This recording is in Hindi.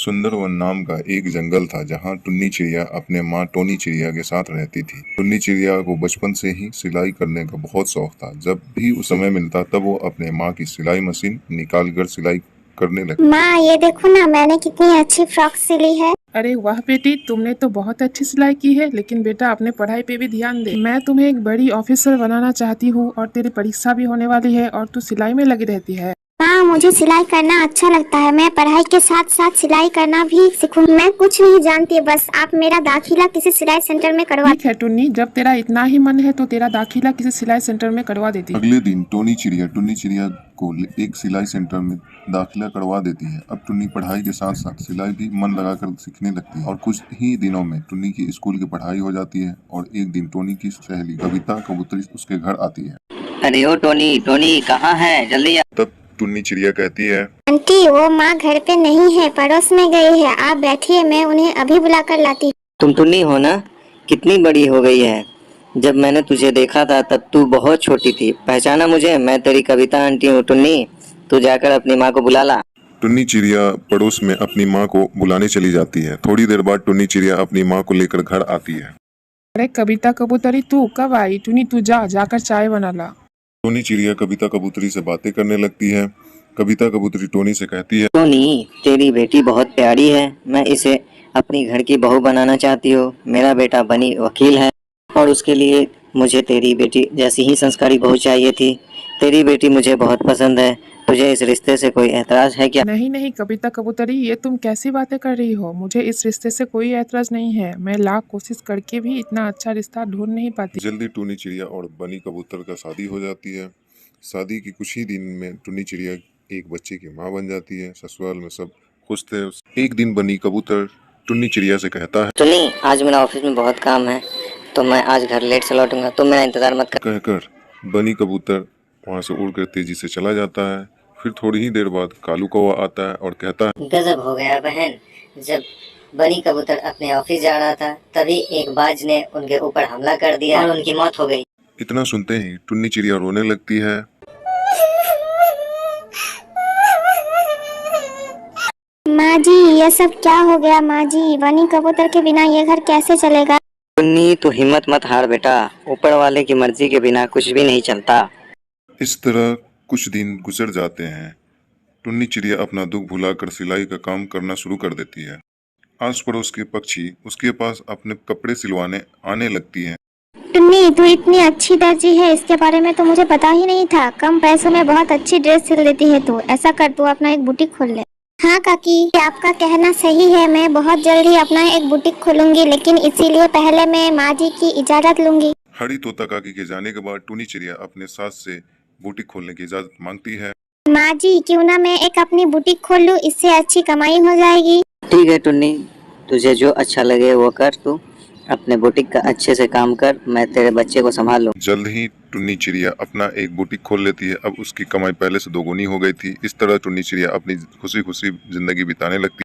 सुंदर वन नाम का एक जंगल था जहाँ टुन्नी चिड़िया अपने माँ टोनी चिड़िया के साथ रहती थी। टुन्नी चिड़िया को बचपन से ही सिलाई करने का बहुत शौक था। जब भी उस समय मिलता तब वो अपने माँ की सिलाई मशीन निकाल कर सिलाई करने लगती। माँ ये देखो ना, मैंने कितनी अच्छी फ्रॉक सिली है। अरे वाह बेटी, तुमने तो बहुत अच्छी सिलाई की है। लेकिन बेटा अपने पढ़ाई पे भी ध्यान दे। मैं तुम्हें एक बड़ी ऑफिसर बनाना चाहती हूँ और तेरी परीक्षा भी होने वाली है और तू सिलाई में लगी रहती है। माँ मुझे सिलाई करना अच्छा लगता है, मैं पढ़ाई के साथ साथ सिलाई करना भी सीखूंगी। मैं कुछ नहीं जानती, बस आप मेरा दाखिला किसी सिलाई सेंटर में करवा। ठीक है टुन्नी, जब तेरा इतना ही मन है तो तेरा दाखिला किसी सिलाई सेंटर में करवा देती है। अगले दिन टोनी चिड़िया टुन्नी चिड़िया को एक सिलाई सेंटर में दाखिला करवा देती है। अब टुन्नी पढ़ाई के साथ साथ सिलाई भी मन लगाकर सीखने लगती है और कुछ ही दिनों में टुन्नी की स्कूल की पढ़ाई हो जाती है। और एक दिन टोनी की सहेली कविता कबूतरी उसके घर आती है। अरे ओ टोनी, टोनी कहाँ है? जल्दी आ। तब टुन्नी चिड़िया कहती है, आंटी वो माँ घर पे नहीं है, पड़ोस में गई है, आप बैठिए, मैं उन्हें अभी बुला कर लाती। तुम टुन्नी हो ना? कितनी बड़ी हो गई है। जब मैंने तुझे देखा था तब तू बहुत छोटी थी। पहचाना मुझे? मैं तेरी कविता आंटी हूँ। टुन्नी, तू जाकर अपनी माँ को बुला ला। टुन्नी चिड़िया पड़ोस में अपनी माँ को बुलाने चली जाती है। थोड़ी देर बाद टुन्नी चिड़िया अपनी माँ को लेकर घर आती है। अरे कविता कबूतरी, तू कब आई? टुन्नी तू जाकर चाय बना ला। टोनी चिड़िया कविता कबूतरी से बातें करने लगती है। कविता कबूतरी टोनी से कहती है, टोनी, तेरी बेटी बहुत प्यारी है। मैं इसे अपनी घर की बहू बनाना चाहती हूँ। मेरा बेटा बनी वकील है और उसके लिए मुझे तेरी बेटी जैसी ही संस्कारी बहू चाहिए थी। तेरी बेटी मुझे बहुत पसंद है। तुझे इस रिश्ते से कोई एतराज है क्या? नहीं नहीं कविता कबूतरी, ये तुम कैसी बातें कर रही हो? मुझे इस रिश्ते से कोई ऐतराज नहीं है। मैं लाख कोशिश करके भी इतना अच्छा रिश्ता ढूंढ नहीं पाती। जल्दी टुन्नी चिड़िया और बनी कबूतर का शादी हो जाती है। शादी के कुछ ही दिन में टुन्नी चिड़िया एक बच्चे की माँ बन जाती है। ससुराल में सब खुश थे। एक दिन बनी कबूतर टुन्नी चिड़िया से कहता है, टुन्नी, आज मेरा ऑफिस में बहुत काम है तो मैं आज घर लेट से लौटूंगा। तुम मेरा इंतजार मत कर। कहकर बनी कबूतर वहां से उड़कर तेजी से चला जाता है। फिर थोड़ी ही देर बाद कालू कौवा आता है और कहता है, गजब हो गया बहन। जब बनी कबूतर अपने ऑफिस जा रहा था तभी एक बाज ने उनके ऊपर हमला कर दिया और उनकी मौत हो गई। इतना सुनते ही टुन्नी चिड़िया रोने लगती है। माँ जी ये सब क्या हो गया? माँ जी बनी कबूतर के बिना ये घर कैसे चलेगा? टुन्नी, तू हिम्मत मत हार बेटा। ऊपर वाले की मर्जी के बिना कुछ भी नहीं चलता। इस तरह कुछ दिन गुजर जाते हैं। टुन्नी चिड़िया अपना दुख भुलाकर सिलाई का काम करना शुरू कर देती है। आस पड़ोस के पक्षी उसके पास अपने कपड़े सिलवाने आने लगती हैं। टुन्नी तू इतनी अच्छी दर्जी है, इसके बारे में तो मुझे पता ही नहीं था। कम पैसों में बहुत अच्छी ड्रेस सिल देती है तू। ऐसा कर, तू अपना एक बुटीक खोल ले। हाँ काकी, आपका कहना सही है, मैं बहुत जल्द ही अपना एक बुटीक खोलूंगी, लेकिन इसीलिए पहले मैं माँ जी की इजाजत लूंगी। हरी तोता काकी के जाने के बाद टुन्नी चिड़िया अपने सास से बुटीक खोलने की इजाजत मांगती है। माँ जी क्यों ना मैं एक अपनी बुटीक खोल लूं, इससे अच्छी कमाई हो जाएगी। ठीक है टुन्नी, तुझे जो अच्छा लगे वो कर। तू अपने बुटीक का अच्छे से काम कर, मैं तेरे बच्चे को संभाल लूँ। जल्द ही टुन्नी चिड़िया अपना एक बुटीक खोल लेती है। अब उसकी कमाई पहले से दोगुनी हो गई थी। इस तरह टुन्नी चिड़िया अपनी खुशी खुशी जिंदगी बिताने लगती है।